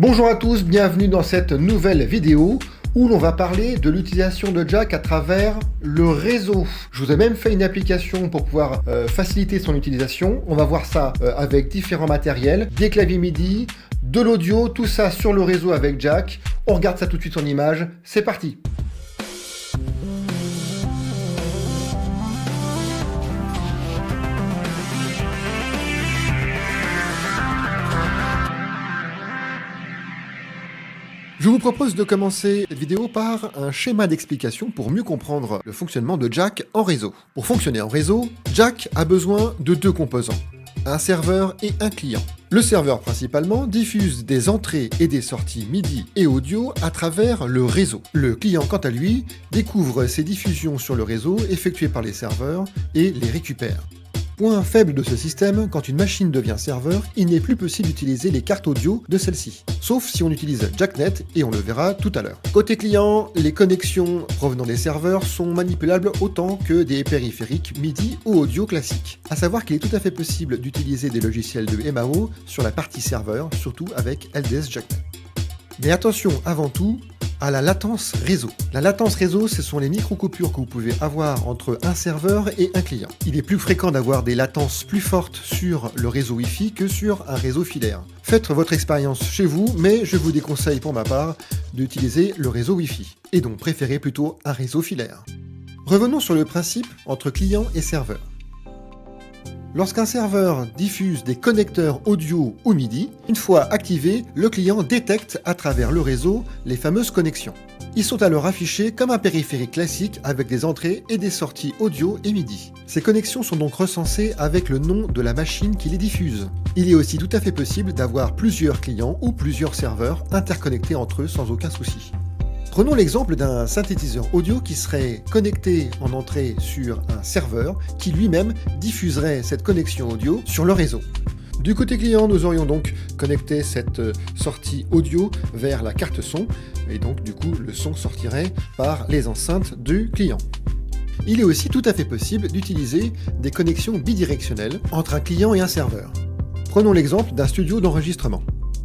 Bonjour à tous, bienvenue dans cette nouvelle vidéo où l'on va parler de l'utilisation de Jack à travers le réseau. Je vous ai même fait une application pour pouvoir faciliter son utilisation. On va voir ça avec différents matériels, des claviers MIDI, de l'audio, tout ça sur le réseau avec Jack. On regarde ça tout de suite en image, c'est parti. Je vous propose de commencer cette vidéo par un schéma d'explication pour mieux comprendre le fonctionnement de Jack en réseau. Pour fonctionner en réseau, Jack a besoin de deux composants, un serveur et un client. Le serveur principalement diffuse des entrées et des sorties MIDI et audio à travers le réseau. Le client, quant à lui, découvre ces diffusions sur le réseau effectuées par les serveurs et les récupère. Point faible de ce système, quand une machine devient serveur, il n'est plus possible d'utiliser les cartes audio de celle-ci, sauf si on utilise JackNet et on le verra tout à l'heure. Côté client, les connexions provenant des serveurs sont manipulables autant que des périphériques MIDI ou audio classiques. A savoir qu'il est tout à fait possible d'utiliser des logiciels de MAO sur la partie serveur, surtout avec LDS JackNet. Mais attention avant tout à la latence réseau. La latence réseau, ce sont les micro-coupures que vous pouvez avoir entre un serveur et un client. Il est plus fréquent d'avoir des latences plus fortes sur le réseau Wi-Fi que sur un réseau filaire. Faites votre expérience chez vous, mais je vous déconseille pour ma part d'utiliser le réseau Wi-Fi, et donc préférez plutôt un réseau filaire. Revenons sur le principe entre client et serveur. Lorsqu'un serveur diffuse des connecteurs audio ou MIDI, une fois activé, le client détecte à travers le réseau les fameuses connexions. Ils sont alors affichés comme un périphérique classique avec des entrées et des sorties audio et MIDI. Ces connexions sont donc recensées avec le nom de la machine qui les diffuse. Il est aussi tout à fait possible d'avoir plusieurs clients ou plusieurs serveurs interconnectés entre eux sans aucun souci. Prenons l'exemple d'un synthétiseur audio qui serait connecté en entrée sur un serveur qui lui-même diffuserait cette connexion audio sur le réseau. Du côté client, nous aurions donc connecté cette sortie audio vers la carte son et donc du coup le son sortirait par les enceintes du client. Il est aussi tout à fait possible d'utiliser des connexions bidirectionnelles entre un client et un serveur. Prenons l'exemple d'un studio d'enregistrement.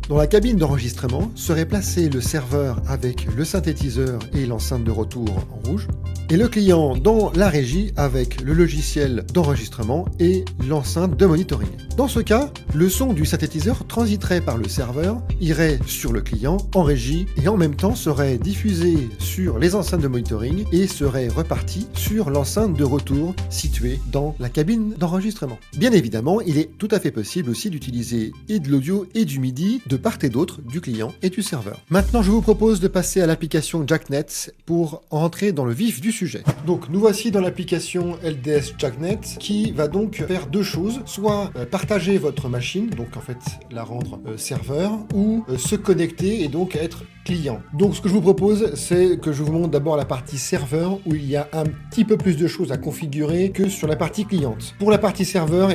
Dans la cabine d'enregistrement serait placé le serveur avec le synthétiseur et l'enceinte de retour en rouge, et le client dans la régie avec le logiciel d'enregistrement et l'enceinte de monitoring. Dans ce cas, le son du synthétiseur transiterait par le serveur, irait sur le client en régie et en même temps serait diffusé sur les enceintes de monitoring et serait reparti sur l'enceinte de retour située dans la cabine d'enregistrement. Bien évidemment, il est tout à fait possible aussi d'utiliser et de l'audio et du MIDI de part et d'autre du client et du serveur. Maintenant, je vous propose de passer à l'application JackNet pour entrer dans le vif du sujet. Donc, nous voici dans l'application LDS JackNet qui va donc faire deux choses, soit partager votre machine, donc en fait la rendre serveur, ou se connecter et donc être client. Donc ce que je vous propose, c'est que je vous montre d'abord la partie serveur où il y a un petit peu plus de choses à configurer que sur la partie cliente. Pour la partie serveur,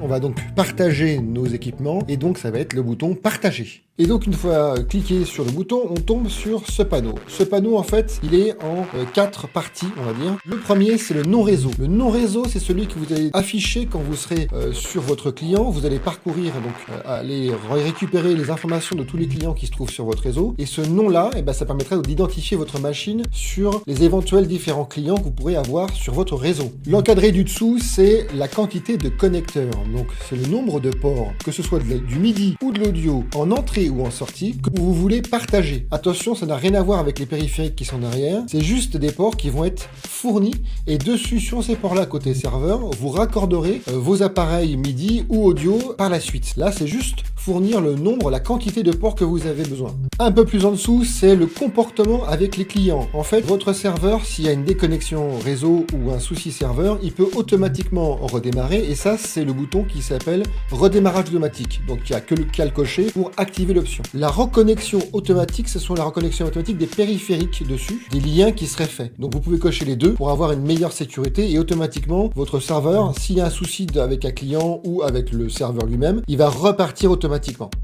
on va donc partager nos équipements et donc ça va être le bouton partager. Et donc une fois cliqué sur le bouton, on tombe sur ce panneau. Ce panneau en fait, il est en 4 parties, on va dire. Le premier, c'est le non-réseau. Le non-réseau, c'est celui que vous allez afficher quand vous serez sur votre client. Vous allez parcourir, donc aller récupérer les informations de tous les clients qui se trouvent sur votre réseau. Et ce nom-là, ça permettrait d'identifier votre machine sur les éventuels différents clients que vous pourrez avoir sur votre réseau. L'encadré du dessous, c'est la quantité de connecteurs. Donc c'est le nombre de ports, que ce soit du MIDI ou de l'audio, en entrée ou en sortie, que vous voulez partager. Attention, ça n'a rien à voir avec les périphériques qui sont derrière, c'est juste des ports qui vont être fournis et dessus, sur ces ports-là, côté serveur, vous raccorderez vos appareils MIDI ou audio par la suite. Là, c'est juste fournir le nombre, la quantité de ports que vous avez besoin. Un peu plus en dessous, c'est le comportement avec les clients. En fait, votre serveur, s'il y a une déconnexion réseau ou un souci serveur, il peut automatiquement redémarrer et ça, c'est le bouton qui s'appelle redémarrage automatique. Donc, il n'y a que le qu'à le cocher pour activer l'option. La reconnexion automatique, ce sont la reconnexion automatique des périphériques dessus, des liens qui seraient faits. Donc, vous pouvez cocher les deux pour avoir une meilleure sécurité et automatiquement, votre serveur, s'il y a un souci avec un client ou avec le serveur lui-même, il va repartir automatiquement.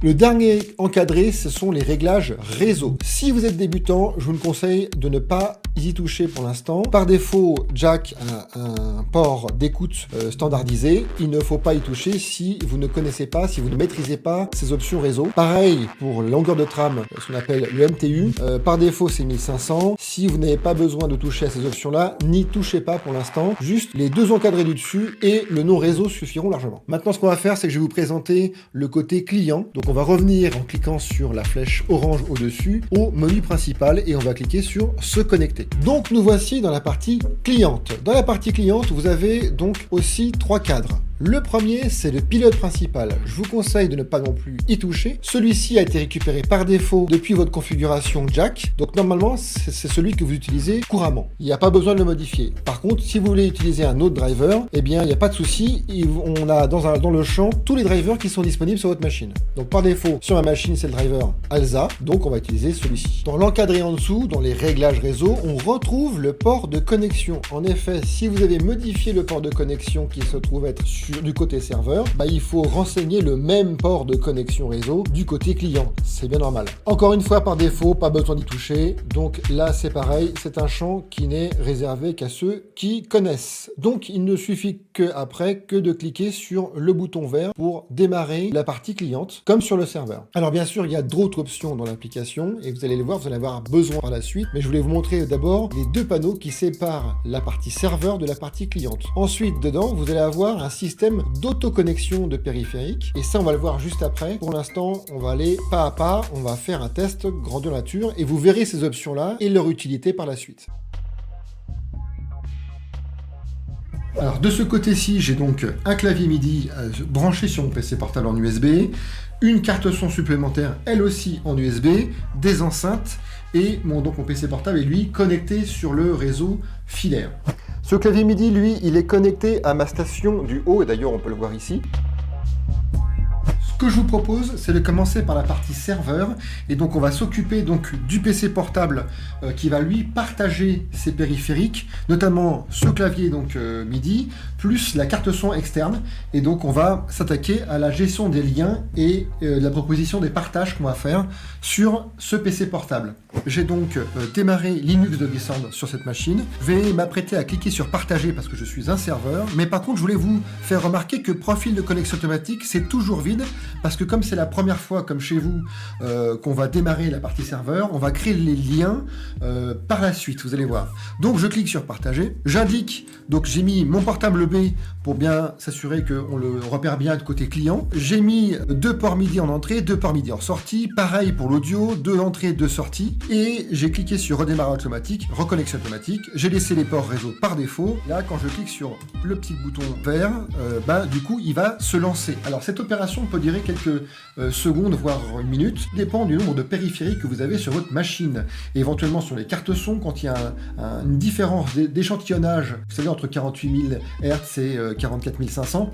Le dernier encadré, ce sont les réglages réseau. Si vous êtes débutant, je vous conseille de ne pas y toucher pour l'instant. Par défaut, Jack a un port d'écoute standardisé. Il ne faut pas y toucher si vous ne connaissez pas, si vous ne maîtrisez pas ces options réseau. Pareil, pareil pour la longueur de trame, ce qu'on appelle le MTU. Par défaut, c'est 1500. Si vous n'avez pas besoin de toucher à ces options-là, n'y touchez pas pour l'instant. Juste les deux encadrés du dessus et le nom réseau suffiront largement. Maintenant, ce qu'on va faire, c'est que je vais vous présenter le côté client. Donc, on va revenir en cliquant sur la flèche orange au-dessus au menu principal et on va cliquer sur se connecter. Donc, nous voici dans la partie cliente. Dans la partie cliente, vous avez donc aussi trois cadres. Le premier, c'est le pilote principal. Je vous conseille de ne pas non plus y toucher. Celui-ci a été récupéré par défaut depuis votre configuration Jack. Donc normalement, c'est celui que vous utilisez couramment. Il n'y a pas besoin de le modifier. Par contre, si vous voulez utiliser un autre driver, eh bien, il n'y a pas de souci. On a dans le champ tous les drivers qui sont disponibles sur votre machine. Donc par défaut, sur ma machine, c'est le driver ALSA. Donc on va utiliser celui-ci. Dans l'encadré en dessous, dans les réglages réseau, on retrouve le port de connexion. En effet, si vous avez modifié le port de connexion qui se trouve être du côté serveur, il faut renseigner le même port de connexion réseau du côté client. C'est bien normal. Encore une fois, par défaut, pas besoin d'y toucher. Donc là, c'est pareil. C'est un champ qui n'est réservé qu'à ceux qui connaissent. Donc, il ne suffit qu'après que de cliquer sur le bouton vert pour démarrer la partie cliente, comme sur le serveur. Alors, bien sûr, il y a d'autres options dans l'application et vous allez les voir, vous allez avoir besoin par la suite. Mais je voulais vous montrer d'abord les deux panneaux qui séparent la partie serveur de la partie cliente. Ensuite, dedans, vous allez avoir un système d'autoconnexion de périphériques. Et ça, on va le voir juste après. Pour l'instant, on va aller pas à pas. On va faire un test grandeur nature et vous verrez ces options-là et leur utilité par la suite. Alors, de ce côté-ci, j'ai donc un clavier MIDI branché sur mon PC portable en USB, une carte son supplémentaire, elle aussi en USB, des enceintes, et mon PC portable est lui connecté sur le réseau filaire. Ce clavier MIDI, lui, il est connecté à ma station du haut, et d'ailleurs on peut le voir ici. Ce que je vous propose, c'est de commencer par la partie serveur, et donc on va s'occuper donc du PC portable qui va lui partager ses périphériques, notamment ce clavier donc MIDI, plus la carte son externe, et donc on va s'attaquer à la gestion des liens et la proposition des partages qu'on va faire sur ce PC portable. J'ai donc démarré Linux Doggy Sound sur cette machine, je vais m'apprêter à cliquer sur partager parce que je suis un serveur, mais par contre je voulais vous faire remarquer que profil de connexion automatique c'est toujours vide, parce que comme c'est la première fois, comme chez vous, qu'on va démarrer la partie serveur, on va créer les liens par la suite, vous allez voir. Donc je clique sur partager, j'indique, donc j'ai mis mon portable B pour bien s'assurer qu'on le repère bien de côté client. J'ai mis 2 ports MIDI en entrée, 2 ports MIDI en sortie, pareil pour l'audio, 2 entrées, 2 sorties, et j'ai cliqué sur redémarrage automatique, reconnexion automatique, j'ai laissé les ports réseau par défaut. Là, quand je clique sur le petit bouton vert, du coup, il va se lancer. Alors cette opération peut durer quelques secondes, voire une minute, dépend du nombre de périphériques que vous avez sur votre machine. Et éventuellement sur les cartes son, quand il y a une différence d'échantillonnage, vous savez, entre 48 000 Hz et 44 500,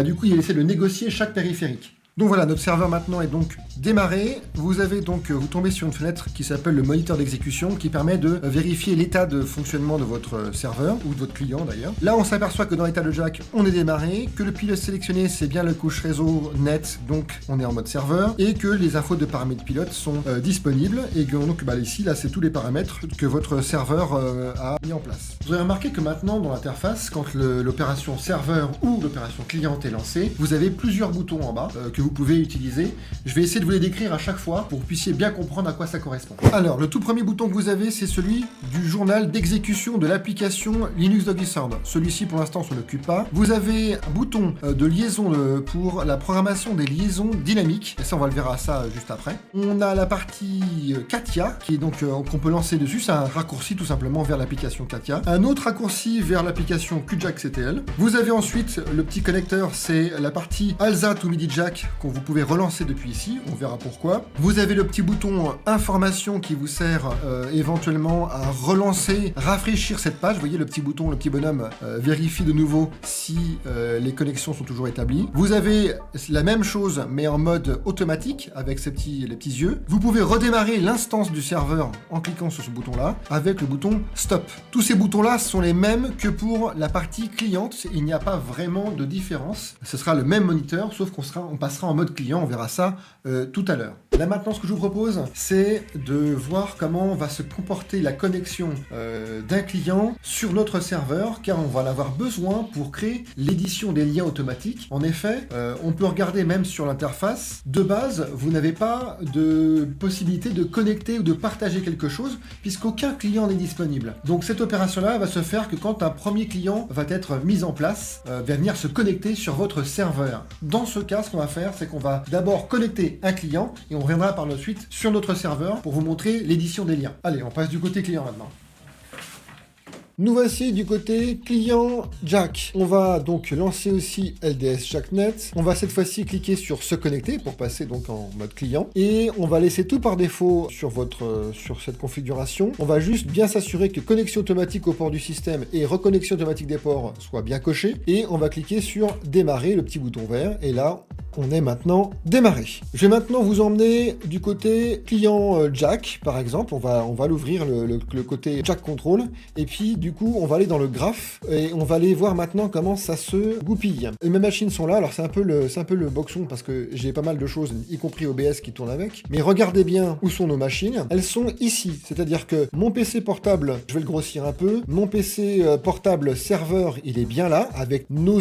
du coup, il essaie de négocier chaque périphérique. Donc voilà, notre serveur maintenant est donc démarré. Vous avez donc, vous tombez sur une fenêtre qui s'appelle le moniteur d'exécution qui permet de vérifier l'état de fonctionnement de votre serveur, ou de votre client d'ailleurs. Là, on s'aperçoit que dans l'état de Jack, on est démarré, que le pilote sélectionné, c'est bien le couche réseau net, donc on est en mode serveur, et que les infos de paramètres pilote sont disponibles, et que donc ici, là, c'est tous les paramètres que votre serveur a mis en place. Vous avez remarqué que maintenant, dans l'interface, quand l'opération serveur ou l'opération cliente est lancée, vous avez plusieurs boutons en bas que vous pouvez utiliser. Je vais essayer de vous les décrire à chaque fois pour que vous puissiez bien comprendre à quoi ça correspond. Alors, le tout premier bouton que vous avez, c'est celui du journal d'exécution de l'application Linux Doggy Sound. Celui-ci, pour l'instant, on ne s'en occupe pas. Vous avez un bouton de liaison pour la programmation des liaisons dynamiques. Et ça, on va le verra ça juste après. On a la partie Katia, qui est donc qu'on peut lancer dessus. C'est un raccourci tout simplement vers l'application Katia. Un autre raccourci vers l'application QJack CTL. Vous avez ensuite le petit connecteur, c'est la partie ALSA to MIDI Jack qu'on vous pouvez relancer depuis ici, on verra pourquoi. Vous avez le petit bouton information qui vous sert éventuellement à relancer, rafraîchir cette page. Vous voyez le petit bouton, le petit bonhomme vérifie de nouveau si les connexions sont toujours établies. Vous avez la même chose mais en mode automatique avec les petits yeux. Vous pouvez redémarrer l'instance du serveur en cliquant sur ce bouton-là avec le bouton stop. Tous ces boutons-là sont les mêmes que pour la partie cliente. Il n'y a pas vraiment de différence. Ce sera le même moniteur sauf qu'on passera en mode client, on verra ça tout à l'heure. Là maintenant, ce que je vous propose, c'est de voir comment va se comporter la connexion d'un client sur notre serveur, car on va en avoir besoin pour créer l'édition des liens automatiques. En effet, on peut regarder même sur l'interface. De base, vous n'avez pas de possibilité de connecter ou de partager quelque chose, puisqu'aucun client n'est disponible. Donc cette opération-là va se faire que quand un premier client va être mis en place, va venir se connecter sur votre serveur. Dans ce cas, ce qu'on va faire, c'est qu'on va d'abord connecter un client et on reviendra par la suite sur notre serveur pour vous montrer l'édition des liens. Allez, on passe du côté client maintenant. Nous voici du côté client Jack. On va donc lancer aussi LDS JackNet. On va cette fois-ci cliquer sur se connecter pour passer donc en mode client. Et on va laisser tout par défaut sur cette configuration. On va juste bien s'assurer que connexion automatique au port du système et reconnexion automatique des ports soient bien cochés. Et on va cliquer sur démarrer, le petit bouton vert. Et là, on est maintenant démarré. Je vais maintenant vous emmener du côté client Jack, par exemple. On va l'ouvrir le côté Jack Control. Et puis, du coup, on va aller dans le graphe et on va aller voir maintenant comment ça se goupille. Et mes machines sont là. Alors, c'est un peu le boxon parce que j'ai pas mal de choses, y compris OBS qui tournent avec. Mais regardez bien où sont nos machines. Elles sont ici. C'est-à-dire que mon PC portable, je vais le grossir un peu. Mon PC portable serveur, il est bien là avec nos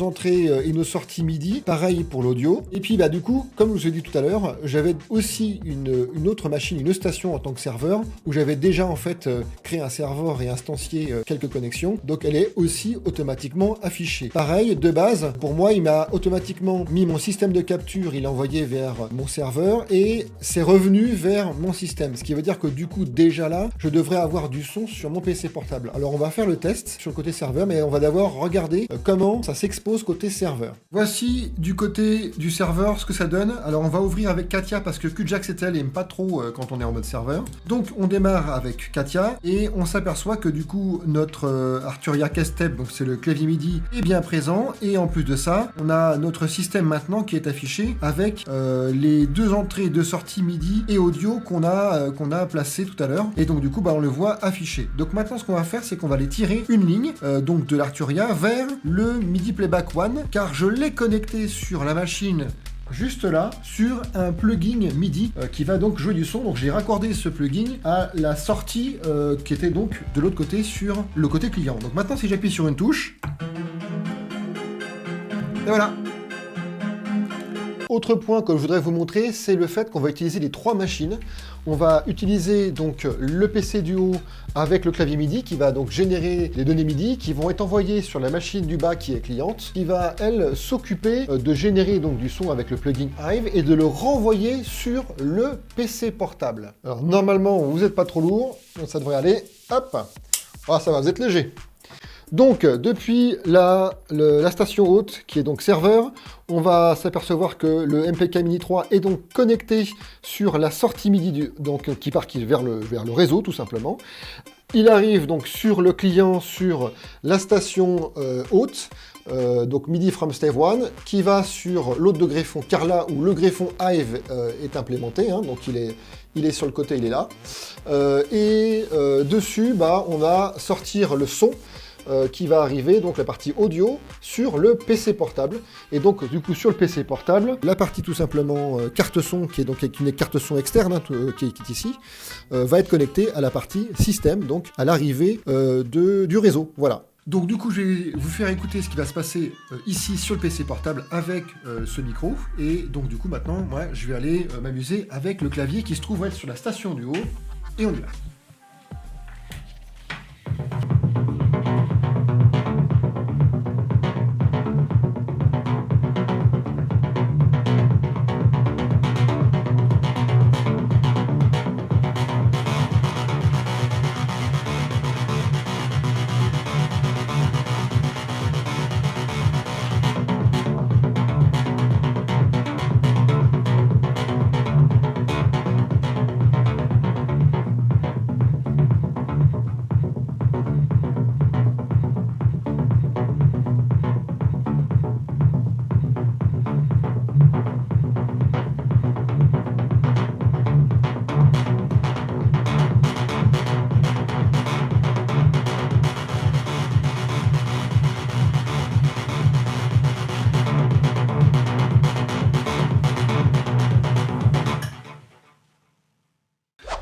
entrées et nos sorties MIDI. Pareil pour l'audio. Et puis, du coup, comme je vous ai dit tout à l'heure, j'avais aussi une autre machine, une station en tant que serveur où j'avais déjà en fait créé un serveur et instancié quelques connexions. Donc, elle est aussi automatiquement affichée. Pareil, de base, pour moi, il m'a automatiquement mis mon système de capture, il l'a envoyé vers mon serveur et c'est revenu vers mon système. Ce qui veut dire que du coup, déjà là, je devrais avoir du son sur mon PC portable. Alors, on va faire le test sur le côté serveur, mais on va d'abord regarder comment ça s'expose côté serveur. Voici du côté du serveur ce que ça donne. Alors on va ouvrir avec Katia parce que QJackCTL aime pas trop quand on est en mode serveur. Donc on démarre avec Katia et on s'aperçoit que du coup notre Arturia Keystep, donc c'est le clavier MIDI, est bien présent et en plus de ça on a notre système maintenant qui est affiché avec les deux entrées et deux sorties MIDI et audio qu'on a placé tout à l'heure et donc du coup on le voit affiché. Donc maintenant ce qu'on va faire c'est qu'on va aller tirer une ligne donc de l'Arturia vers le MIDI Playback One car je l'ai connecté sur la machine juste là sur un plugin MIDI qui va donc jouer du son. Donc j'ai raccordé ce plugin à la sortie qui était donc de l'autre côté sur le côté client. Donc maintenant si j'appuie sur une touche, et voilà. Autre point que je voudrais vous montrer, c'est le fait qu'on va utiliser les trois machines. On va utiliser donc le PC du haut avec le clavier MIDI qui va donc générer les données MIDI qui vont être envoyées sur la machine du bas qui est cliente, qui va elle s'occuper de générer donc du son avec le plugin Hive et de le renvoyer sur le PC portable. Alors normalement vous n'êtes pas trop lourd, donc ça devrait aller. Hop, ah ça va, vous êtes léger. Donc, depuis la station haute, qui est donc serveur, on va s'apercevoir que le MPK Mini 3 est donc connecté sur la sortie MIDI qui part vers le réseau, tout simplement. Il arrive donc sur le client, sur la station haute, donc MIDI from Stave 1, qui va sur l'hôte de greffon Carla, où le greffon Hive est implémenté, hein, donc il est sur le côté, il est là. Dessus, on va sortir le son, qui va arriver, donc la partie audio, sur le PC portable. Et donc, du coup, sur le PC portable, la partie tout simplement carte son, qui est donc une carte son externe, hein, qui est ici, va être connectée à la partie système, donc à l'arrivée du réseau. Voilà. Donc du coup, je vais vous faire écouter ce qui va se passer ici sur le PC portable avec ce micro. Et donc du coup, maintenant, moi, je vais aller m'amuser avec le clavier qui se trouve être sur la station du haut. Et on y va.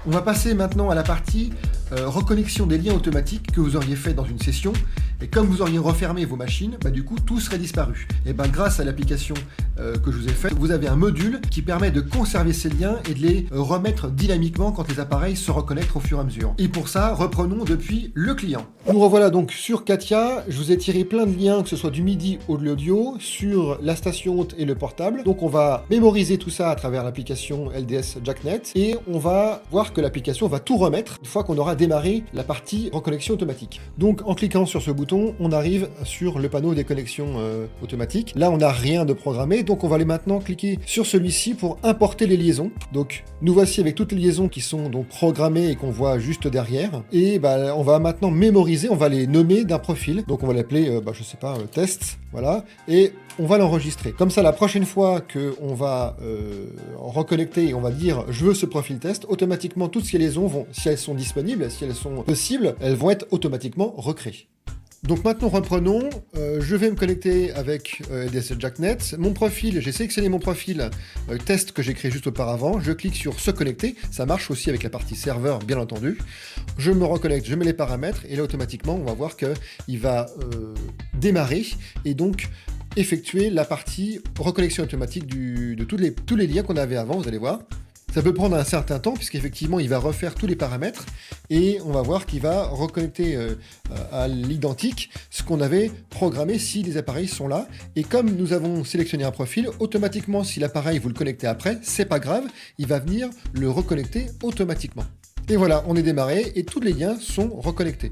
On va passer maintenant à la partie reconnexion des liens automatiques que vous auriez fait dans une session. Et comme vous auriez refermé vos machines, du coup tout serait disparu. Et grâce à l'application que je vous ai faite, vous avez un module qui permet de conserver ces liens et de les remettre dynamiquement quand les appareils se reconnectent au fur et à mesure. Et pour ça, reprenons depuis le client. Nous revoilà donc sur Katia. Je vous ai tiré plein de liens, que ce soit du MIDI ou de l'audio, sur la station haute et le portable. Donc on va mémoriser tout ça à travers l'application LDS JackNet et on va voir que l'application va tout remettre une fois qu'on aura démarré la partie reconnexion automatique. Donc en cliquant sur ce bouton, on arrive sur le panneau des connexions automatiques. Là, on n'a rien de programmé, donc on va aller maintenant cliquer sur celui-ci pour importer les liaisons. Donc, nous voici avec toutes les liaisons qui sont donc programmées et qu'on voit juste derrière. Et on va maintenant mémoriser, on va les nommer d'un profil. Donc, on va l'appeler, je sais pas, test, voilà. Et on va l'enregistrer. Comme ça, la prochaine fois qu'on va reconnecter et on va dire « je veux ce profil test », automatiquement, toutes ces liaisons vont, si elles sont disponibles, si elles sont possibles, elles vont être automatiquement recréées. Donc maintenant reprenons, je vais me connecter avec LDS JackNet. Mon profil, j'ai sélectionné mon profil test que j'ai créé juste auparavant. Je clique sur se connecter, ça marche aussi avec la partie serveur bien entendu. Je me reconnecte, je mets les paramètres et là automatiquement on va voir qu'il va démarrer et donc effectuer la partie reconnexion automatique de tous les liens qu'on avait avant, vous allez voir. Ça peut prendre un certain temps puisqu'effectivement il va refaire tous les paramètres et on va voir qu'il va reconnecter à l'identique ce qu'on avait programmé si les appareils sont là. Et comme nous avons sélectionné un profil, automatiquement si l'appareil vous le connectez après, c'est pas grave, il va venir le reconnecter automatiquement. Et voilà, on est démarré et tous les liens sont reconnectés.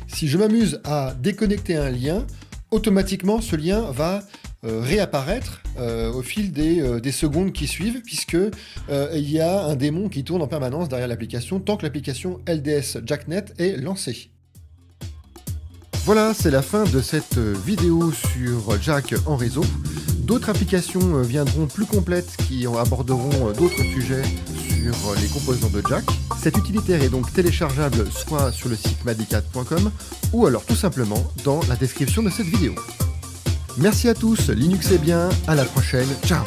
Si je m'amuse à déconnecter un lien, automatiquement ce lien va réapparaître au fil des secondes qui suivent, puisque il y a un démon qui tourne en permanence derrière l'application tant que l'application LDS JackNet est lancée. Voilà, c'est la fin de cette vidéo sur Jack en réseau. D'autres applications viendront plus complètes qui aborderont d'autres sujets sur les composants de Jack. Cet utilitaire est donc téléchargeable soit sur le site madicat.com ou alors tout simplement dans la description de cette vidéo. Merci à tous, Linux est bien, à la prochaine, ciao!